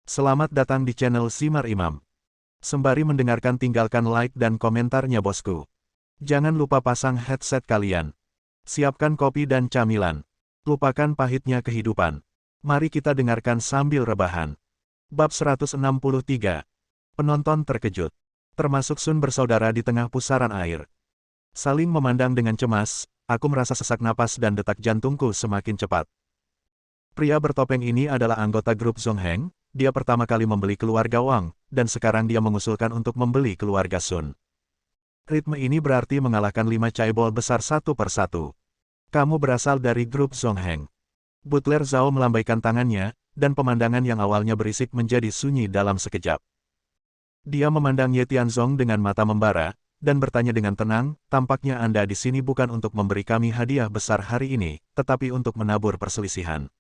Selamat datang di channel Simar Imam. Sembari mendengarkan tinggalkan like dan komentarnya bosku. Jangan lupa pasang headset kalian. Siapkan kopi dan camilan. Lupakan pahitnya kehidupan. Mari kita dengarkan sambil rebahan. Bab 163. Penonton terkejut. Termasuk Sun bersaudara di tengah pusaran air. Saling memandang dengan cemas, aku merasa sesak napas dan detak jantungku semakin cepat. Pria bertopeng ini adalah anggota grup Zongheng. Dia pertama kali membeli keluarga Wang, dan sekarang dia mengusulkan untuk membeli keluarga Sun. Ritme ini berarti mengalahkan 5 caebol besar satu persatu. Kamu berasal dari grup Zongheng. Butler Zhao melambaikan tangannya, dan pemandangan yang awalnya berisik menjadi sunyi dalam sekejap. Dia memandang Ye Tianzong dengan mata membara, dan bertanya dengan tenang, tampaknya Anda di sini bukan untuk memberi kami hadiah besar hari ini, tetapi untuk menabur perselisihan.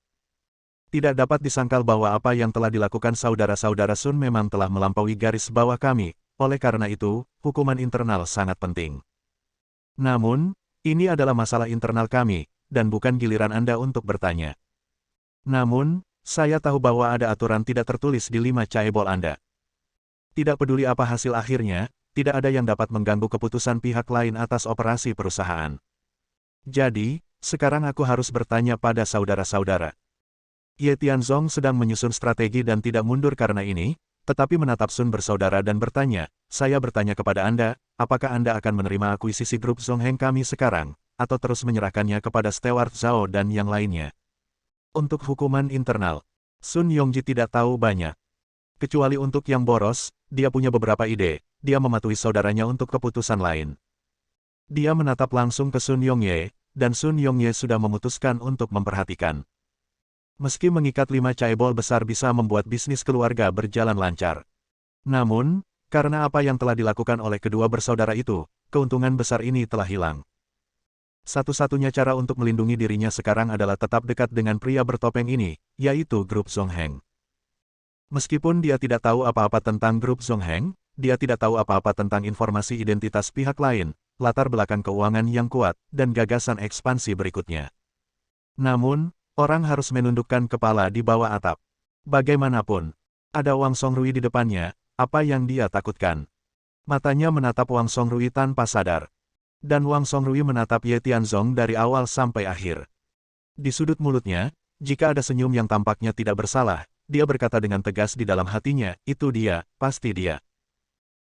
Tidak dapat disangkal bahwa apa yang telah dilakukan saudara-saudara Sun memang telah melampaui garis bawah kami, oleh karena itu, hukuman internal sangat penting. Namun, ini adalah masalah internal kami, dan bukan giliran Anda untuk bertanya. Namun, saya tahu bahwa ada aturan tidak tertulis di 5 caebol Anda. Tidak peduli apa hasil akhirnya, tidak ada yang dapat mengganggu keputusan pihak lain atas operasi perusahaan. Jadi, sekarang aku harus bertanya pada saudara-saudara. Ye Tianzong sedang menyusun strategi dan tidak mundur karena ini, tetapi menatap Sun bersaudara dan bertanya, saya bertanya kepada Anda, apakah Anda akan menerima akuisisi grup Zongheng kami sekarang, atau terus menyerahkannya kepada Stewart Zhao dan yang lainnya? Untuk hukuman internal, Sun Yongji tidak tahu banyak. Kecuali untuk yang boros, dia punya beberapa ide, dia mematuhi saudaranya untuk keputusan lain. Dia menatap langsung ke Sun Yongye, dan Sun Yongye sudah memutuskan untuk memperhatikan. Meski mengikat 5 caebol besar bisa membuat bisnis keluarga berjalan lancar. Namun, karena apa yang telah dilakukan oleh kedua bersaudara itu, keuntungan besar ini telah hilang. Satu-satunya cara untuk melindungi dirinya sekarang adalah tetap dekat dengan pria bertopeng ini, yaitu grup Zongheng. Meskipun dia tidak tahu apa-apa tentang grup Zongheng, dia tidak tahu apa-apa tentang informasi identitas pihak lain, latar belakang keuangan yang kuat, dan gagasan ekspansi berikutnya. Namun, orang harus menundukkan kepala di bawah atap. Bagaimanapun, ada Wang Songrui di depannya, apa yang dia takutkan? Matanya menatap Wang Songrui tanpa sadar. Dan Wang Songrui menatap Ye Tianzong dari awal sampai akhir. Di sudut mulutnya, jika ada senyum yang tampaknya tidak bersalah, dia berkata dengan tegas di dalam hatinya, itu dia, pasti dia.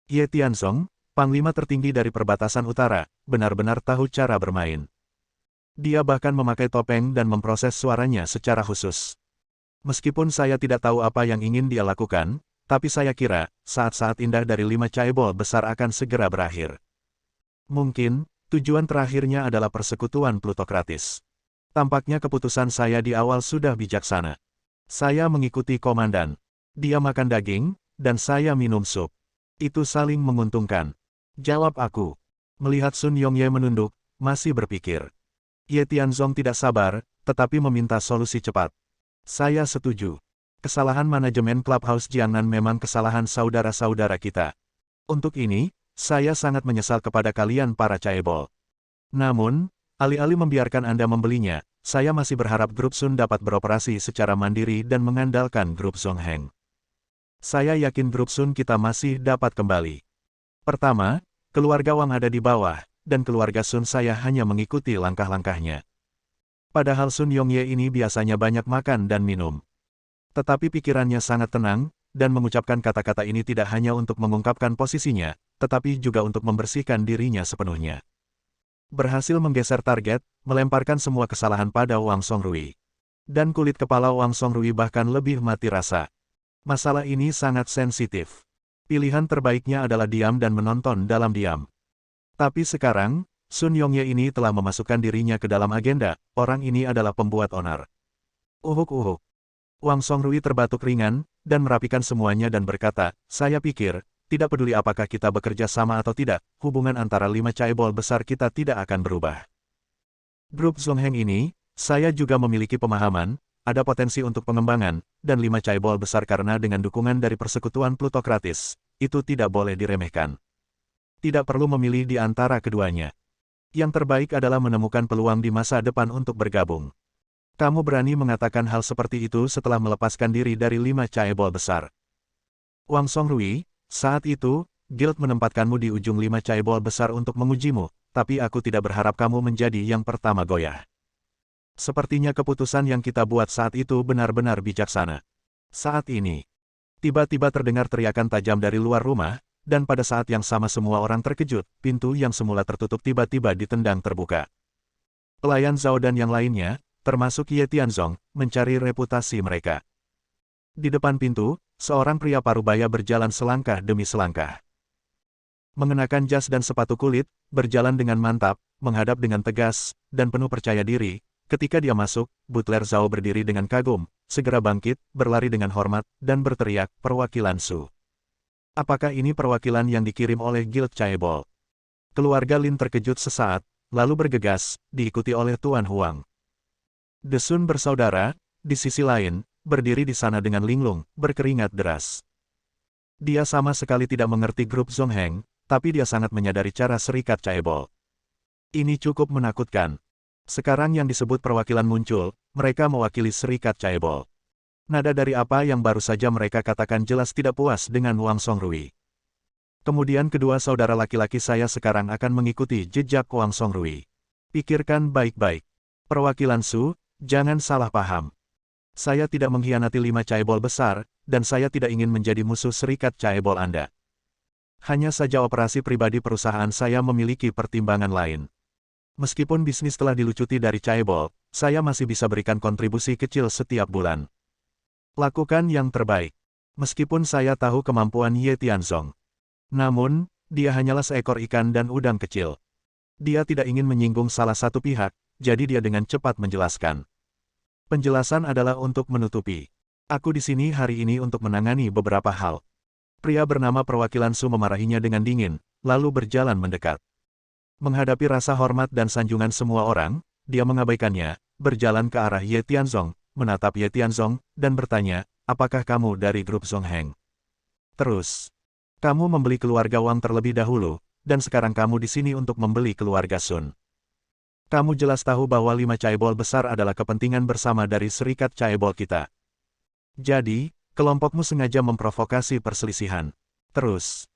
Ye Tianzong, panglima tertinggi dari perbatasan utara, benar-benar tahu cara bermain. Dia bahkan memakai topeng dan memproses suaranya secara khusus. Meskipun saya tidak tahu apa yang ingin dia lakukan, tapi saya kira, saat-saat indah dari 5 caebol besar akan segera berakhir. Mungkin, tujuan terakhirnya adalah persekutuan plutokratis. Tampaknya keputusan saya di awal sudah bijaksana. Saya mengikuti komandan. Dia makan daging, dan saya minum sup. Itu saling menguntungkan. Jawab aku. Melihat Sun Yongye menunduk, masih berpikir. Ye Tianzong tidak sabar, tetapi meminta solusi cepat. Saya setuju. Kesalahan manajemen Clubhouse Jiangnan memang kesalahan saudara-saudara kita. Untuk ini, saya sangat menyesal kepada kalian para caebol. Namun, alih-alih membiarkan Anda membelinya, saya masih berharap grup Sun dapat beroperasi secara mandiri dan mengandalkan grup Zongheng. Saya yakin grup Sun kita masih dapat kembali. Pertama, keluarga Wang ada di bawah, dan keluarga Sun saya hanya mengikuti langkah-langkahnya. Padahal Sun Yongye ini biasanya banyak makan dan minum. Tetapi pikirannya sangat tenang, dan mengucapkan kata-kata ini tidak hanya untuk mengungkapkan posisinya, tetapi juga untuk membersihkan dirinya sepenuhnya. Berhasil menggeser target, melemparkan semua kesalahan pada Wang Songrui. Dan kulit kepala Wang Songrui bahkan lebih mati rasa. Masalah ini sangat sensitif. Pilihan terbaiknya adalah diam dan menonton dalam diam. Tapi sekarang, Sun Yongye ini telah memasukkan dirinya ke dalam agenda, orang ini adalah pembuat onar. Uhuk-uhuk. Wang Songrui terbatuk ringan, dan merapikan semuanya dan berkata, saya pikir, tidak peduli apakah kita bekerja sama atau tidak, hubungan antara 5 caebol besar kita tidak akan berubah. Grup Zongheng ini, saya juga memiliki pemahaman, ada potensi untuk pengembangan, dan 5 caebol besar karena dengan dukungan dari persekutuan plutokratis, itu tidak boleh diremehkan. Tidak perlu memilih di antara keduanya. Yang terbaik adalah menemukan peluang di masa depan untuk bergabung. Kamu berani mengatakan hal seperti itu setelah melepaskan diri dari 5 caebol besar. Wang Songrui, saat itu, Guild menempatkanmu di ujung 5 caebol besar untuk mengujimu, tapi aku tidak berharap kamu menjadi yang pertama goyah. Sepertinya keputusan yang kita buat saat itu benar-benar bijaksana. Saat ini, tiba-tiba terdengar teriakan tajam dari luar rumah, dan pada saat yang sama semua orang terkejut, pintu yang semula tertutup tiba-tiba ditendang terbuka. Pelayan Zhao dan yang lainnya, termasuk Ye Tianzong, mencari reputasi mereka. Di depan pintu, seorang pria parubaya berjalan selangkah demi selangkah. Mengenakan jas dan sepatu kulit, berjalan dengan mantap, menghadap dengan tegas, dan penuh percaya diri. Ketika dia masuk, Butler Zhao berdiri dengan kagum, segera bangkit, berlari dengan hormat, dan berteriak, "Perwakilan Su. Apakah ini perwakilan yang dikirim oleh Guild Caebol?" Keluarga Lin terkejut sesaat, lalu bergegas, diikuti oleh Tuan Huang. Desun bersaudara, di sisi lain, berdiri di sana dengan linglung, berkeringat deras. Dia sama sekali tidak mengerti grup Zongheng, tapi dia sangat menyadari cara serikat Caebol. Ini cukup menakutkan. Sekarang yang disebut perwakilan muncul, mereka mewakili serikat Caebol. Nada dari apa yang baru saja mereka katakan jelas tidak puas dengan Wang Songrui. Kemudian kedua saudara laki-laki saya sekarang akan mengikuti jejak Wang Songrui. Pikirkan baik-baik. Perwakilan Su, jangan salah paham. Saya tidak mengkhianati 5 caebol besar, dan saya tidak ingin menjadi musuh serikat caebol Anda. Hanya saja operasi pribadi perusahaan saya memiliki pertimbangan lain. Meskipun bisnis telah dilucuti dari caebol, saya masih bisa berikan kontribusi kecil setiap bulan. Lakukan yang terbaik. Meskipun saya tahu kemampuan Ye Tianzong. Namun, dia hanyalah seekor ikan dan udang kecil. Dia tidak ingin menyinggung salah satu pihak, jadi dia dengan cepat menjelaskan. Penjelasan adalah untuk menutupi. Aku di sini hari ini untuk menangani beberapa hal. Pria bernama perwakilan Su memarahinya dengan dingin, lalu berjalan mendekat. Menghadapi rasa hormat dan sanjungan semua orang, dia mengabaikannya, berjalan ke arah Ye Tianzong, menatap Ye Tianzong, dan bertanya, "Apakah kamu dari grup Zongheng?" Terus, "Kamu membeli keluarga Wang terlebih dahulu, dan sekarang kamu di sini untuk membeli keluarga Sun. Kamu jelas tahu bahwa 5 caebol besar adalah kepentingan bersama dari serikat caebol kita. Jadi, kelompokmu sengaja memprovokasi perselisihan." Terus,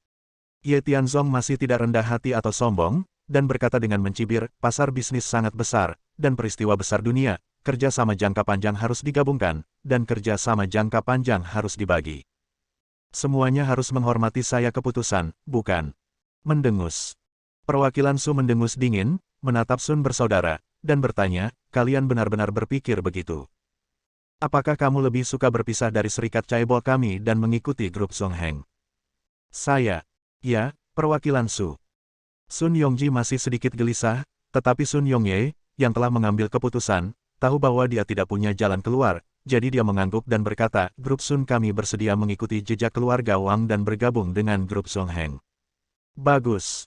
Ye Tianzong masih tidak rendah hati atau sombong, dan berkata dengan mencibir, "Pasar bisnis sangat besar, dan peristiwa besar dunia, kerja sama jangka panjang harus digabungkan, dan kerja sama jangka panjang harus dibagi. Semuanya harus menghormati saya keputusan, bukan mendengus." Perwakilan Su mendengus dingin, menatap Sun bersaudara, dan bertanya, "Kalian benar-benar berpikir begitu? Apakah kamu lebih suka berpisah dari serikat caebol kami dan mengikuti grup Zongheng?" "Saya." "Ya, perwakilan Su." Sun Yongji masih sedikit gelisah, tetapi Sun Yongye, yang telah mengambil keputusan, tahu bahwa dia tidak punya jalan keluar, jadi dia mengangguk dan berkata, "Grup Sun kami bersedia mengikuti jejak keluarga Wang dan bergabung dengan grup Zongheng." "Bagus."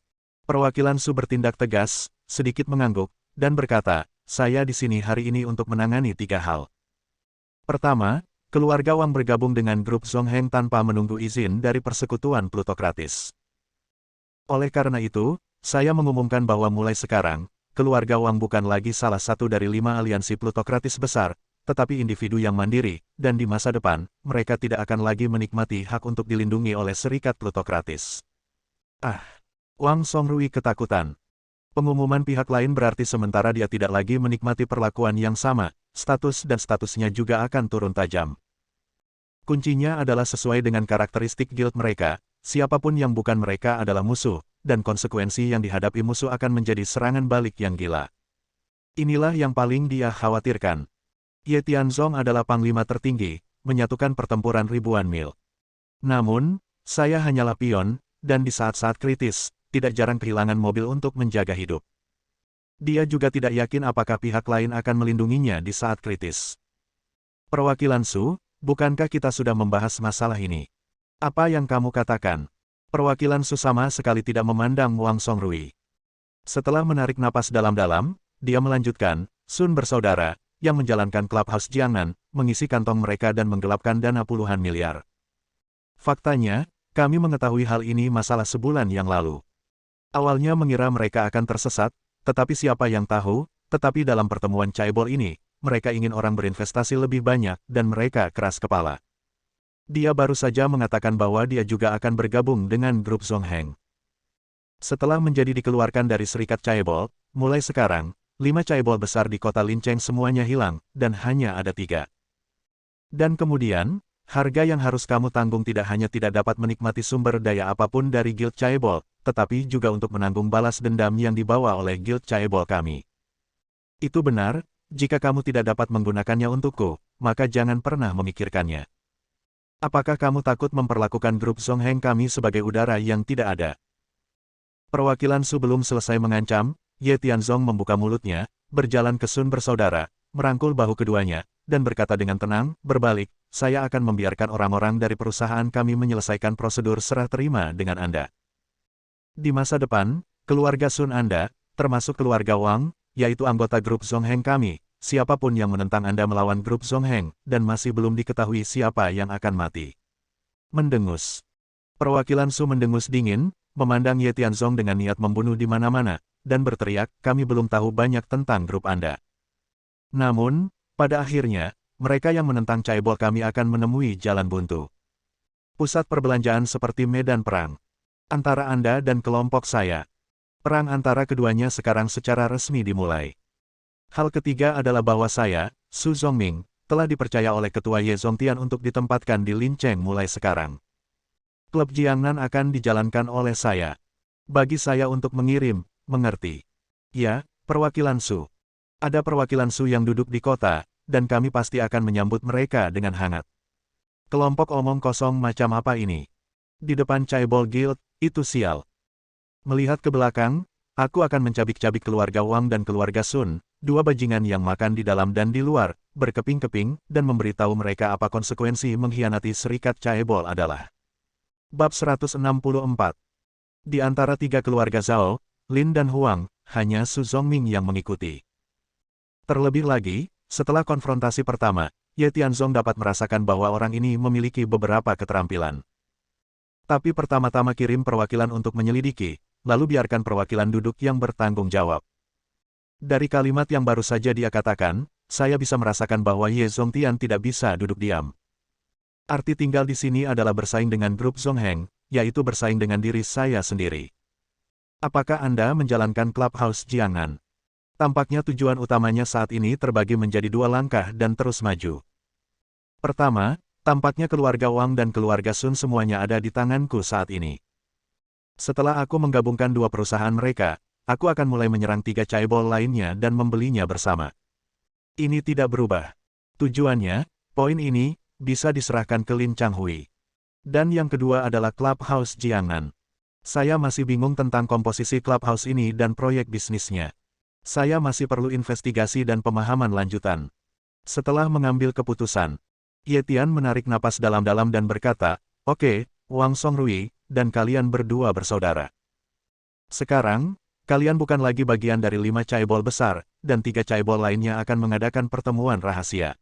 Perwakilan Su bertindak tegas, sedikit mengangguk, dan berkata, "Saya di sini hari ini untuk menangani 3 hal. Pertama, keluarga Wang bergabung dengan grup Zongheng tanpa menunggu izin dari persekutuan plutokratis. Oleh karena itu, saya mengumumkan bahwa mulai sekarang, keluarga Wang bukan lagi salah satu dari 5 aliansi plutokratis besar, tetapi individu yang mandiri, dan di masa depan, mereka tidak akan lagi menikmati hak untuk dilindungi oleh serikat plutokratis." Wang Songrui ketakutan. Pengumuman pihak lain berarti sementara dia tidak lagi menikmati perlakuan yang sama, status dan statusnya juga akan turun tajam. Kuncinya adalah sesuai dengan karakteristik guild mereka, siapapun yang bukan mereka adalah musuh, dan konsekuensi yang dihadapi musuh akan menjadi serangan balik yang gila. Inilah yang paling dia khawatirkan. Ye Tianzong adalah panglima tertinggi, menyatukan pertempuran ribuan mil. Namun, saya hanyalah pion, dan di saat-saat kritis, tidak jarang kehilangan mobil untuk menjaga hidup. Dia juga tidak yakin apakah pihak lain akan melindunginya di saat kritis. "Perwakilan Su, bukankah kita sudah membahas masalah ini? Apa yang kamu katakan?" Perwakilan Su sama sekali tidak memandang Wang Songrui. Setelah menarik napas dalam-dalam, dia melanjutkan, "Sun bersaudara, yang menjalankan Clubhouse Jiangnan, mengisi kantong mereka dan menggelapkan dana puluhan miliar. Faktanya, kami mengetahui hal ini masalah sebulan yang lalu. Awalnya mengira mereka akan tersesat, tetapi siapa yang tahu, tetapi dalam pertemuan caebol ini, mereka ingin orang berinvestasi lebih banyak dan mereka keras kepala. Dia baru saja mengatakan bahwa dia juga akan bergabung dengan grup Zongheng. Setelah menjadi dikeluarkan dari serikat chaebol, mulai sekarang, 5 chaebol besar di kota Lincheng semuanya hilang, dan hanya ada 3. Dan kemudian, harga yang harus kamu tanggung tidak hanya tidak dapat menikmati sumber daya apapun dari Guild Chaebol, tetapi juga untuk menanggung balas dendam yang dibawa oleh Guild Chaebol kami. Itu benar, jika kamu tidak dapat menggunakannya untukku, maka jangan pernah memikirkannya. Apakah kamu takut memperlakukan grup Zongheng kami sebagai udara yang tidak ada? Perwakilan Su belum selesai mengancam, Ye Tianzong membuka mulutnya, berjalan ke Sun bersaudara, merangkul bahu keduanya, dan berkata dengan tenang, berbalik, saya akan membiarkan orang-orang dari perusahaan kami menyelesaikan prosedur serah terima dengan Anda. Di masa depan, keluarga Sun Anda, termasuk keluarga Wang, yaitu anggota grup Zongheng kami, siapapun yang menentang Anda melawan grup Zongheng, dan masih belum diketahui siapa yang akan mati. Mendengus. Perwakilan Su mendengus dingin, memandang Ye Tianzong dengan niat membunuh di mana-mana, dan berteriak, kami belum tahu banyak tentang grup Anda. Namun, pada akhirnya, mereka yang menentang chaebol kami akan menemui jalan buntu. Pusat perbelanjaan seperti medan perang. Antara Anda dan kelompok saya. Perang antara keduanya sekarang secara resmi dimulai. Hal ketiga adalah bahwa saya, Su Zongming, telah dipercaya oleh Ketua Ye Zongtian untuk ditempatkan di Lincheng mulai sekarang. Klub Jiangnan akan dijalankan oleh saya. Bagi saya untuk mengirim, mengerti. Ya, perwakilan Su. Ada perwakilan Su yang duduk di kota, dan kami pasti akan menyambut mereka dengan hangat. Kelompok omong kosong macam apa ini? Di depan Chaebol Guild, itu sial. Melihat ke belakang, aku akan mencabik-cabik keluarga Wang dan keluarga Sun, 2 bajingan yang makan di dalam dan di luar, berkeping-keping, dan memberitahu mereka apa konsekuensi mengkhianati serikat Chaebol adalah. Bab 164. Di antara 3 keluarga Zhao, Lin dan Huang, hanya Su Zongming yang mengikuti. Terlebih lagi, setelah konfrontasi pertama, Ye Tianzong dapat merasakan bahwa orang ini memiliki beberapa keterampilan. Tapi pertama-tama kirim perwakilan untuk menyelidiki, lalu biarkan perwakilan duduk yang bertanggung jawab. Dari kalimat yang baru saja dia katakan, saya bisa merasakan bahwa Ye Zongtian tidak bisa duduk diam. Arti tinggal di sini adalah bersaing dengan grup Zongheng, yaitu bersaing dengan diri saya sendiri. Apakah Anda menjalankan Clubhouse Jiangnan? Tampaknya tujuan utamanya saat ini terbagi menjadi 2 langkah dan terus maju. Pertama, tampaknya keluarga Wang dan keluarga Sun semuanya ada di tanganku saat ini. Setelah aku menggabungkan 2 perusahaan mereka, aku akan mulai menyerang 3 chaebol lainnya dan membelinya bersama. Ini tidak berubah. Tujuannya, poin ini, bisa diserahkan ke Lin Changhui. Dan yang kedua adalah Clubhouse Jiangnan. Saya masih bingung tentang komposisi Clubhouse ini dan proyek bisnisnya. Saya masih perlu investigasi dan pemahaman lanjutan. Setelah mengambil keputusan, Ye Tian menarik napas dalam-dalam dan berkata, oke, Wang Songrui, dan kalian berdua bersaudara. Sekarang, kalian bukan lagi bagian dari 5 chaebol besar, dan 3 chaebol lainnya akan mengadakan pertemuan rahasia.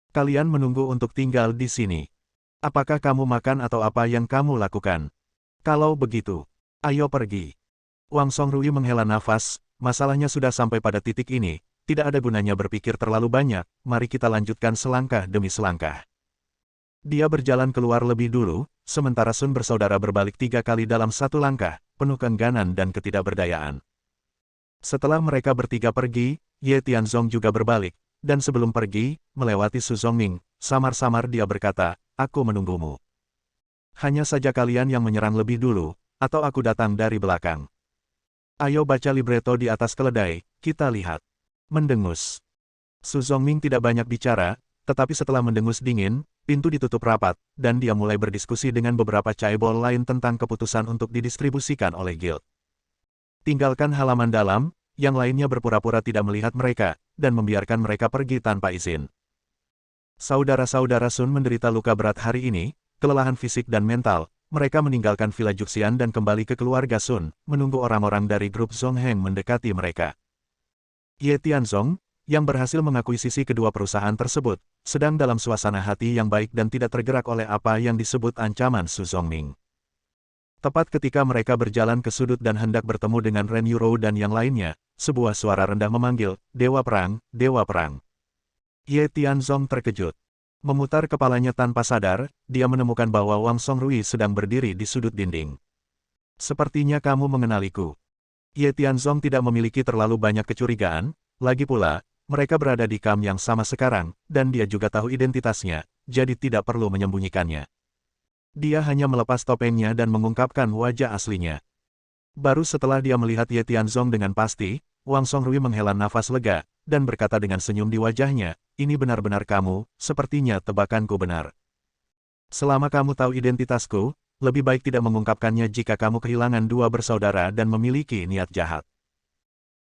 Kalian menunggu untuk tinggal di sini. Apakah kamu makan atau apa yang kamu lakukan? Kalau begitu, ayo pergi. Wang Songrui menghela nafas. Masalahnya sudah sampai pada titik ini, tidak ada gunanya berpikir terlalu banyak, mari kita lanjutkan selangkah demi selangkah. Dia berjalan keluar lebih dulu, sementara Sun bersaudara berbalik 3 kali dalam 1 langkah, penuh keengganan dan ketidakberdayaan. Setelah mereka bertiga pergi, Ye Tianzong juga berbalik, dan sebelum pergi, melewati Su Zongming, samar-samar dia berkata, aku menunggumu. Hanya saja kalian yang menyerang lebih dulu, atau aku datang dari belakang. Ayo baca libreto di atas keledai, kita lihat. Mendengus. Su Zongming tidak banyak bicara, tetapi setelah mendengus dingin, pintu ditutup rapat, dan dia mulai berdiskusi dengan beberapa chaebol lain tentang keputusan untuk didistribusikan oleh guild. Tinggalkan halaman dalam, yang lainnya berpura-pura tidak melihat mereka, dan membiarkan mereka pergi tanpa izin. Saudara-saudara Sun menderita luka berat hari ini, kelelahan fisik dan mental. Mereka meninggalkan Villa Juxian dan kembali ke keluarga Sun, menunggu orang-orang dari grup Zongheng mendekati mereka. Ye Tianzong, yang berhasil mengakuisisi kedua perusahaan tersebut, sedang dalam suasana hati yang baik dan tidak tergerak oleh apa yang disebut ancaman Su Zongming. Tepat ketika mereka berjalan ke sudut dan hendak bertemu dengan Ren Yuro dan yang lainnya, sebuah suara rendah memanggil, Dewa Perang, Dewa Perang. Ye Tianzong terkejut. Memutar kepalanya tanpa sadar, dia menemukan bahwa Wang Songrui sedang berdiri di sudut dinding. Sepertinya kamu mengenaliku. Ye Tianzong tidak memiliki terlalu banyak kecurigaan, lagi pula, mereka berada di kamp yang sama sekarang, dan dia juga tahu identitasnya, jadi tidak perlu menyembunyikannya. Dia hanya melepas topengnya dan mengungkapkan wajah aslinya. Baru setelah dia melihat Ye Tianzong dengan pasti, Wang Songrui menghela nafas lega, dan berkata dengan senyum di wajahnya, ini benar-benar kamu, sepertinya tebakanku benar. Selama kamu tahu identitasku, lebih baik tidak mengungkapkannya jika kamu kehilangan dua bersaudara dan memiliki niat jahat.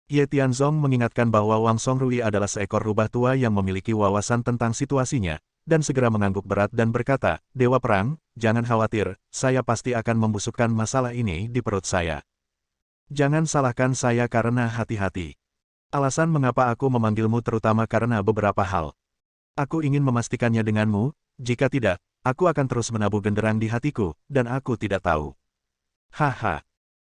Ye Tianzong mengingatkan bahwa Wang Songrui adalah seekor rubah tua yang memiliki wawasan tentang situasinya, dan segera mengangguk berat dan berkata, Dewa Perang, jangan khawatir, saya pasti akan membusukkan masalah ini di perut saya. Jangan salahkan saya karena hati-hati. Alasan mengapa aku memanggilmu terutama karena beberapa hal. Aku ingin memastikannya denganmu, jika tidak, aku akan terus menabuh genderang di hatiku, dan aku tidak tahu. Haha.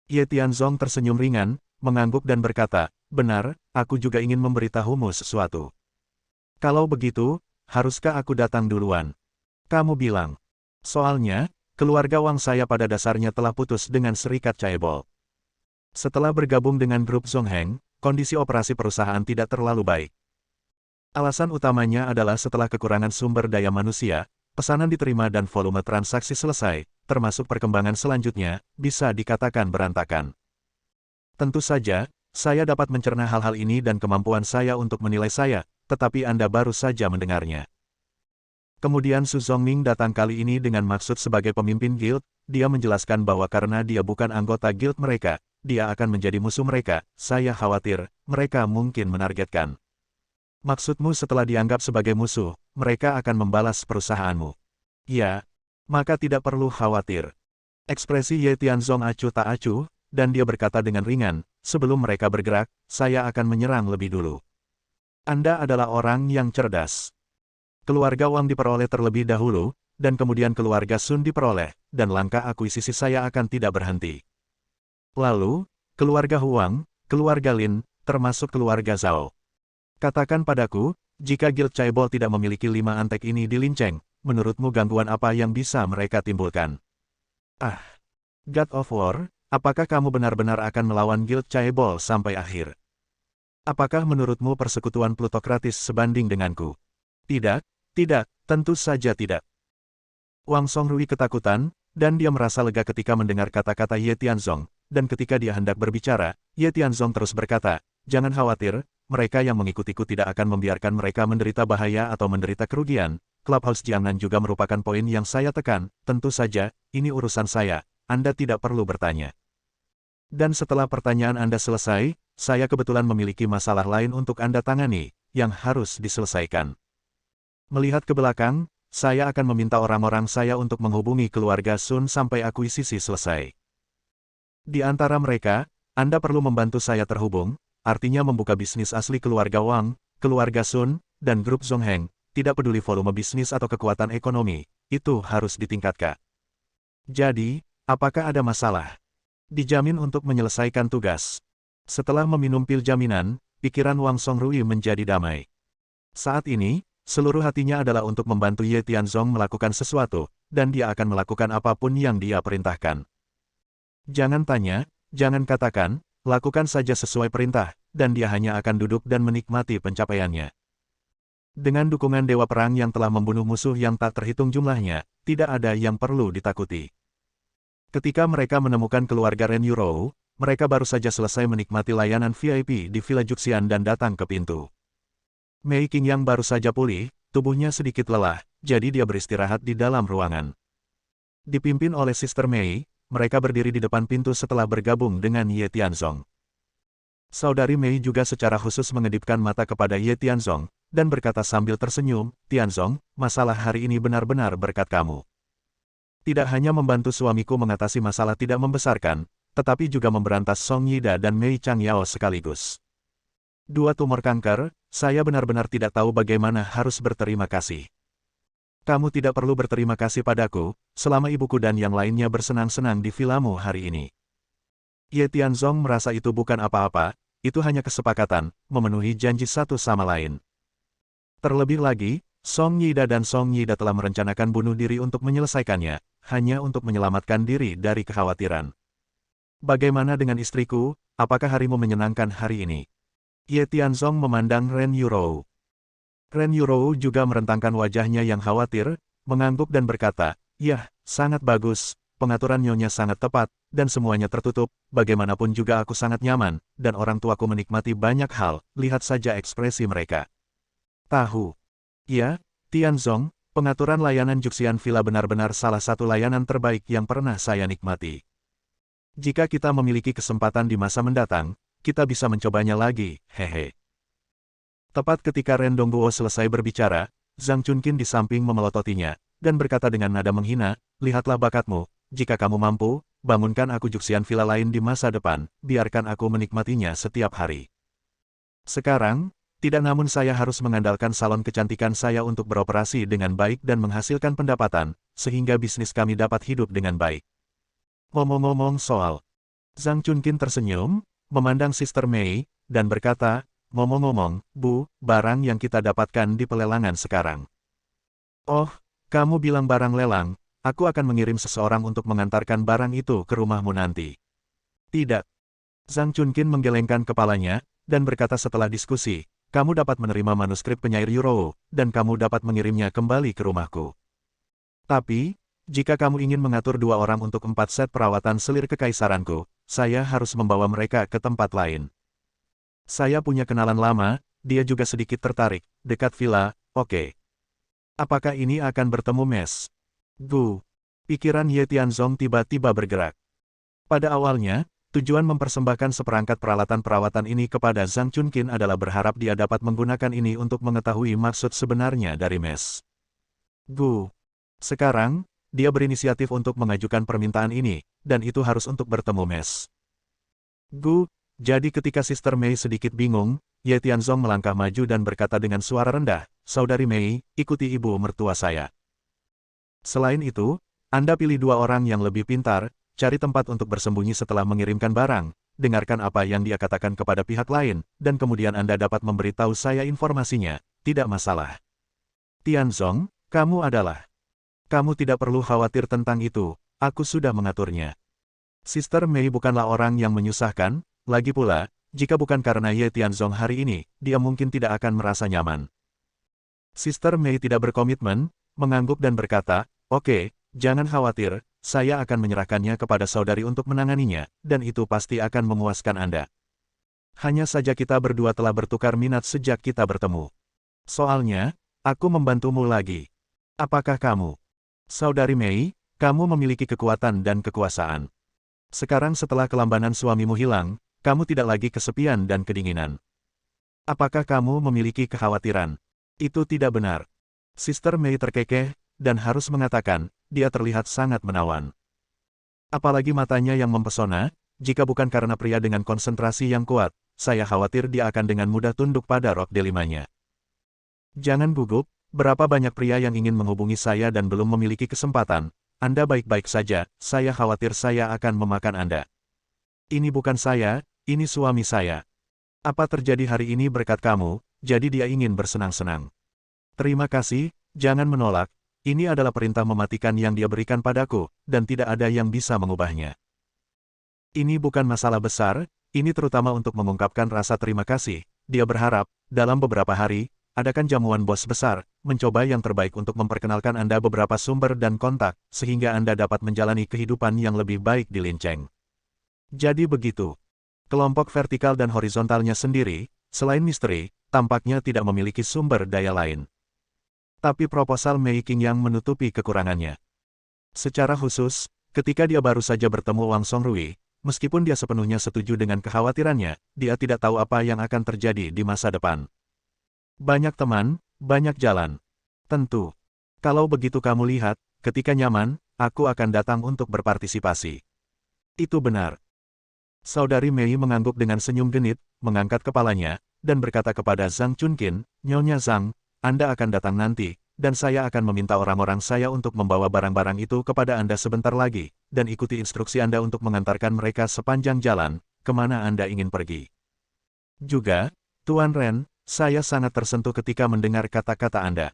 Ye Tianzong tersenyum ringan, mengangguk dan berkata, benar, aku juga ingin memberitahumu sesuatu. Kalau begitu, haruskah aku datang duluan? Kamu bilang. Soalnya, keluarga Wang saya pada dasarnya telah putus dengan serikat Chaebol. Setelah bergabung dengan grup Zongheng, kondisi operasi perusahaan tidak terlalu baik. Alasan utamanya adalah setelah kekurangan sumber daya manusia, pesanan diterima dan volume transaksi selesai, termasuk perkembangan selanjutnya, bisa dikatakan berantakan. Tentu saja, saya dapat mencerna hal-hal ini dan kemampuan saya untuk menilai saya, tetapi Anda baru saja mendengarnya. Kemudian Su Zongning datang kali ini dengan maksud sebagai pemimpin guild, dia menjelaskan bahwa karena dia bukan anggota guild mereka, dia akan menjadi musuh mereka, saya khawatir, mereka mungkin menargetkan. Maksudmu setelah dianggap sebagai musuh, mereka akan membalas perusahaanmu. Ya, maka tidak perlu khawatir. Ekspresi Ye Tianzong acuh tak acuh, dan dia berkata dengan ringan, sebelum mereka bergerak, saya akan menyerang lebih dulu. Anda adalah orang yang cerdas. Keluarga Wang diperoleh terlebih dahulu, dan kemudian keluarga Sun diperoleh, dan langkah akuisisi saya akan tidak berhenti. Lalu, keluarga Huang, keluarga Lin, termasuk keluarga Zhao. Katakan padaku, jika Guild Chaebol tidak memiliki 5 antek ini di Linceng, menurutmu gangguan apa yang bisa mereka timbulkan? Ah, God of War, apakah kamu benar-benar akan melawan Guild Chaebol sampai akhir? Apakah menurutmu persekutuan plutokratis sebanding denganku? Tidak, tidak, tentu saja tidak. Wang Songrui ketakutan, dan dia merasa lega ketika mendengar kata-kata Ye Tianzong, dan ketika dia hendak berbicara, Ye Tianzong terus berkata, jangan khawatir, mereka yang mengikutiku tidak akan membiarkan mereka menderita bahaya atau menderita kerugian. Clubhouse Jiangnan juga merupakan poin yang saya tekan, tentu saja, ini urusan saya, Anda tidak perlu bertanya. Dan setelah pertanyaan Anda selesai, saya kebetulan memiliki masalah lain untuk Anda tangani, yang harus diselesaikan. Melihat ke belakang, saya akan meminta orang-orang saya untuk menghubungi keluarga Sun sampai akuisisi selesai. Di antara mereka, Anda perlu membantu saya terhubung, artinya membuka bisnis asli keluarga Wang, keluarga Sun, dan grup Zongheng, tidak peduli volume bisnis atau kekuatan ekonomi, itu harus ditingkatkan. Jadi, apakah ada masalah? Dijamin untuk menyelesaikan tugas. Setelah meminum pil jaminan, pikiran Wang Songrui menjadi damai. Saat ini, seluruh hatinya adalah untuk membantu Ye Tianzong melakukan sesuatu, dan dia akan melakukan apapun yang dia perintahkan. Jangan tanya, jangan katakan, lakukan saja sesuai perintah, dan dia hanya akan duduk dan menikmati pencapaiannya. Dengan dukungan Dewa Perang yang telah membunuh musuh yang tak terhitung jumlahnya, tidak ada yang perlu ditakuti. Ketika mereka menemukan keluarga Ren Yurou, mereka baru saja selesai menikmati layanan VIP di Villa Juxian dan datang ke pintu. Mei Qingyang baru saja pulih, tubuhnya sedikit lelah, jadi dia beristirahat di dalam ruangan. Dipimpin oleh Sister Mei, mereka berdiri di depan pintu setelah bergabung dengan Ye Tianzong. Saudari Mei juga secara khusus mengedipkan mata kepada Ye Tianzong, dan berkata sambil tersenyum, Tianzong, masalah hari ini benar-benar berkat kamu. Tidak hanya membantu suamiku mengatasi masalah tidak membesarkan, tetapi juga memberantas Song Yida dan Mei Changyao sekaligus. 2 tumor kanker, saya benar-benar tidak tahu bagaimana harus berterima kasih. Kamu tidak perlu berterima kasih padaku, selama ibuku dan yang lainnya bersenang-senang di vilamu hari ini. Ye Tianzong merasa itu bukan apa-apa, itu hanya kesepakatan, memenuhi janji satu sama lain. Terlebih lagi, Song Yida dan Song Yida telah merencanakan bunuh diri untuk menyelesaikannya, hanya untuk menyelamatkan diri dari kekhawatiran. Bagaimana dengan istriku, apakah harimu menyenangkan hari ini? Ye Tianzong memandang Ren Yurou. Ren Yurou juga merentangkan wajahnya yang khawatir, mengangguk dan berkata, "Yah, sangat bagus, pengaturan nyonya sangat tepat, dan semuanya tertutup, bagaimanapun juga aku sangat nyaman, dan orang tuaku menikmati banyak hal, lihat saja ekspresi mereka." Tahu. Ya, Tianzong, pengaturan layanan Juxian Villa benar-benar salah satu layanan terbaik yang pernah saya nikmati. Jika kita memiliki kesempatan di masa mendatang, kita bisa mencobanya lagi, hehe. Tepat ketika Ren Dongguo selesai berbicara, Zhang Chunqin di samping memelototinya, dan berkata dengan nada menghina, "Lihatlah bakatmu, jika kamu mampu, bangunkan aku Juxian Villa lain di masa depan, biarkan aku menikmatinya setiap hari." Sekarang, tidak, namun saya harus mengandalkan salon kecantikan saya untuk beroperasi dengan baik dan menghasilkan pendapatan, sehingga bisnis kami dapat hidup dengan baik. Ngomong-ngomong soal, Zhang Chunqin tersenyum, memandang Sister Mei, dan berkata, "Ngomong-ngomong, Bu, barang yang kita dapatkan di pelelangan sekarang." "Oh, kamu bilang barang lelang, aku akan mengirim seseorang untuk mengantarkan barang itu ke rumahmu nanti." "Tidak." Zhang Chunqin menggelengkan kepalanya, dan berkata setelah diskusi, "Kamu dapat menerima manuskrip penyair Yurou, dan kamu dapat mengirimnya kembali ke rumahku. Tapi, jika kamu ingin mengatur 2 orang untuk 4 set perawatan selir kekaisaranku, saya harus membawa mereka ke tempat lain. Saya punya kenalan lama, dia juga sedikit tertarik, dekat villa, oke. Apakah ini akan bertemu Mes?" "Gu." Pikiran Ye Tianzong tiba-tiba bergerak. Pada awalnya, tujuan mempersembahkan seperangkat peralatan perawatan ini kepada Zhang Chunqin adalah berharap dia dapat menggunakan ini untuk mengetahui maksud sebenarnya dari Mes. "Gu." Sekarang, dia berinisiatif untuk mengajukan permintaan ini, dan itu harus untuk bertemu Mes. "Gu." Jadi ketika Sister Mei sedikit bingung, Ye Tianzong melangkah maju dan berkata dengan suara rendah, "Saudari Mei, ikuti ibu mertua saya. Selain itu, Anda pilih 2 orang yang lebih pintar, cari tempat untuk bersembunyi setelah mengirimkan barang, dengarkan apa yang dia katakan kepada pihak lain, dan kemudian Anda dapat memberitahu saya informasinya, tidak masalah." "Tianzong, kamu adalah... Kamu tidak perlu khawatir tentang itu, aku sudah mengaturnya." Sister Mei bukanlah orang yang menyusahkan, lagi pula, jika bukan karena Ye Tianzong hari ini, dia mungkin tidak akan merasa nyaman. Sister Mei tidak berkomitmen, mengangguk dan berkata, "Oke, jangan khawatir, saya akan menyerahkannya kepada saudari untuk menanganinya, dan itu pasti akan memuaskan Anda. Hanya saja kita berdua telah bertukar minat sejak kita bertemu. Soalnya, aku membantumu lagi. Apakah kamu? Saudari Mei, kamu memiliki kekuatan dan kekuasaan. Sekarang setelah kelambanan suamimu hilang, kamu tidak lagi kesepian dan kedinginan. Apakah kamu memiliki kekhawatiran?" "Itu tidak benar." Sister Mei terkekeh, dan harus mengatakan, dia terlihat sangat menawan. Apalagi matanya yang mempesona, jika bukan karena pria dengan konsentrasi yang kuat, saya khawatir dia akan dengan mudah tunduk pada rok delimanya. "Jangan gugup, berapa banyak pria yang ingin menghubungi saya dan belum memiliki kesempatan. Anda baik-baik saja, saya khawatir saya akan memakan Anda. Ini bukan saya, ini suami saya. Apa terjadi hari ini berkat kamu, jadi dia ingin bersenang-senang. Terima kasih, jangan menolak, ini adalah perintah mematikan yang dia berikan padaku, dan tidak ada yang bisa mengubahnya. Ini bukan masalah besar, ini terutama untuk mengungkapkan rasa terima kasih." Dia berharap, dalam beberapa hari, adakan jamuan bos besar, mencoba yang terbaik untuk memperkenalkan Anda beberapa sumber dan kontak, sehingga Anda dapat menjalani kehidupan yang lebih baik di Linceng. Jadi begitu. Kelompok vertikal dan horizontalnya sendiri, selain misteri, tampaknya tidak memiliki sumber daya lain. Tapi proposal Mei Qingyang menutupi kekurangannya. Secara khusus, ketika dia baru saja bertemu Wang Songrui, meskipun dia sepenuhnya setuju dengan kekhawatirannya, dia tidak tahu apa yang akan terjadi di masa depan. Banyak teman, banyak jalan. Tentu. Kalau begitu kamu lihat, ketika nyaman, aku akan datang untuk berpartisipasi. Itu benar. Saudari Mei mengangguk dengan senyum genit, mengangkat kepalanya, dan berkata kepada Zhang Chunqin, "Nyonya Zhang, Anda akan datang nanti, dan saya akan meminta orang-orang saya untuk membawa barang-barang itu kepada Anda sebentar lagi, dan ikuti instruksi Anda untuk mengantarkan mereka sepanjang jalan, kemana Anda ingin pergi. Juga, Tuan Ren, Saya sangat tersentuh ketika mendengar kata-kata Anda.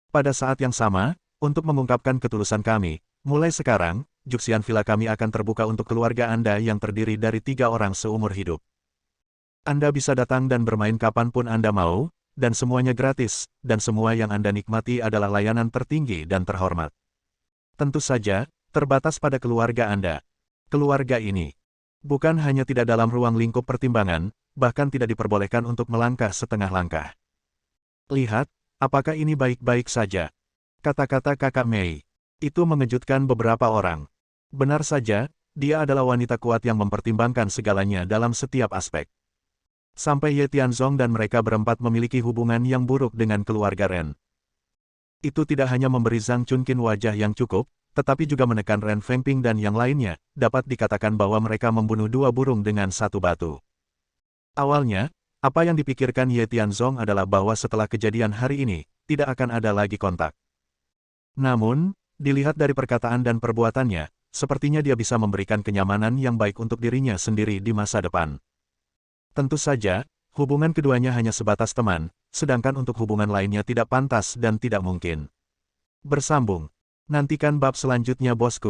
Pada saat yang sama, untuk mengungkapkan ketulusan kami, mulai sekarang, Juxian Villa kami akan terbuka untuk keluarga Anda yang terdiri dari 3 orang seumur hidup. Anda bisa datang dan bermain kapanpun Anda mau, dan semuanya gratis, dan semua yang Anda nikmati adalah layanan tertinggi dan terhormat. Tentu saja, terbatas pada keluarga Anda. Keluarga ini bukan hanya tidak dalam ruang lingkup pertimbangan, bahkan tidak diperbolehkan untuk melangkah setengah langkah. Lihat, apakah ini baik-baik saja? Kata-kata kakak Mei. Itu mengejutkan beberapa orang. Benar saja, dia adalah wanita kuat yang mempertimbangkan segalanya dalam setiap aspek. Sampai Ye Tianzong dan mereka berempat memiliki hubungan yang buruk dengan keluarga Ren. Itu tidak hanya memberi Zhang Chunqin wajah yang cukup, tetapi juga menekan Ren Fengping dan yang lainnya, dapat dikatakan bahwa mereka membunuh 2 burung dengan 1 batu. Awalnya, apa yang dipikirkan Ye Tianzong adalah bahwa setelah kejadian hari ini, tidak akan ada lagi kontak. Namun, dilihat dari perkataan dan perbuatannya, sepertinya dia bisa memberikan kenyamanan yang baik untuk dirinya sendiri di masa depan. Tentu saja, hubungan keduanya hanya sebatas teman, sedangkan untuk hubungan lainnya tidak pantas dan tidak mungkin. Bersambung. Nantikan bab selanjutnya bosku.